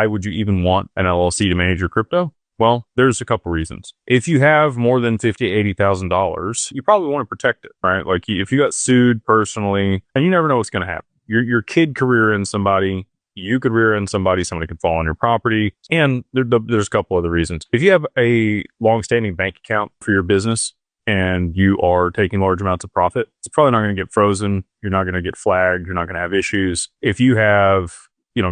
Why would you even want an LLC to manage your crypto? Well, there's a couple reasons. If you have more than $50,000, $80,000, you probably want to protect it, right? Like if you got sued personally, and you never know what's going to happen. Your kid could rear end somebody. You could rear end somebody. Somebody could fall on your property. And there's a couple other reasons. If you have a long-standing bank account for your business and you are taking large amounts of profit, it's probably not going to get frozen. You're not going to get flagged. You're not going to have issues. If you have,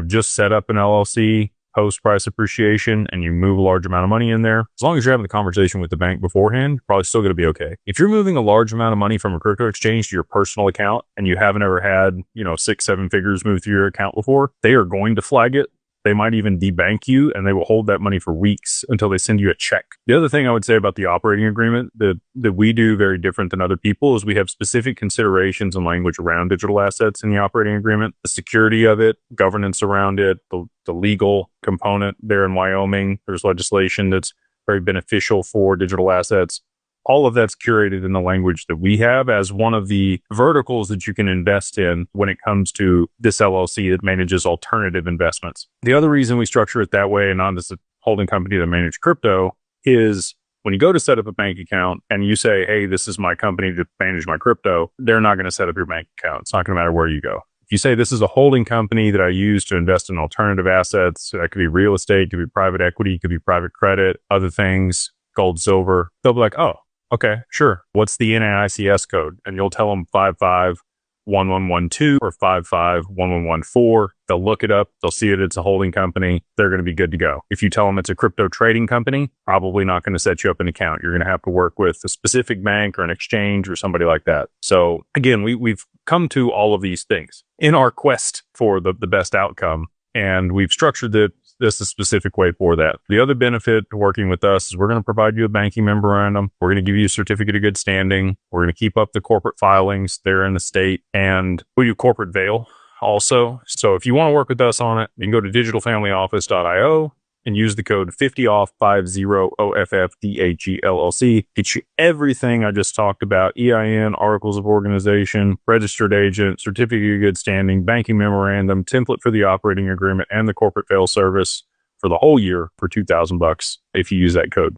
just set up an LLC post price appreciation and you move a large amount of money in there, as long as you're having the conversation with the bank beforehand, you're probably still going to be okay. If you're moving a large amount of money from a crypto exchange to your personal account and you haven't ever had, 6-7 figures move through your account before, they are going to flag it. They might even debank you and they will hold that money for weeks until they send you a check. The other thing I would say about the operating agreement that we do very different than other people is we have specific considerations and language around digital assets in the operating agreement, the security of it, governance around it, the legal component there in Wyoming. There's legislation that's very beneficial for digital assets. All of that's curated in the language that we have as one of the verticals that you can invest in when it comes to this LLC that manages alternative investments. The other reason we structure it that way and not as a holding company that manage crypto is when you go to set up a bank account and you say, hey, this is my company to manage my crypto, they're not going to set up your bank account. It's not going to matter where you go. If you say this is a holding company that I use to invest in alternative assets, that could be real estate, could be private equity, could be private credit, other things, gold, silver, they'll be like, oh, okay, sure. What's the NAICS code? And you'll tell them 551112 or 551114. They'll look it up. They'll see it. It's a holding company. They're going to be good to go. If you tell them it's a crypto trading company, probably not going to set you up an account. You're going to have to work with a specific bank or an exchange or somebody like that. So again, we've come to all of these things in our quest for the best outcome. And we've structured this a specific way for that. The other benefit to working with us is we're going to provide you a banking memorandum. We're going to give you a certificate of good standing. We're going to keep up the corporate filings there in the state, and we do corporate veil also. So if you want to work with us on it, you can go to digitalfamilyoffice.io and use the code 50OFF, 50OFFDAGLLC. Get you everything I just talked about: EIN, articles of organization, registered agent, certificate of good standing, banking memorandum, template for the operating agreement, and the corporate veil service for the whole year for $2,000 if you use that code.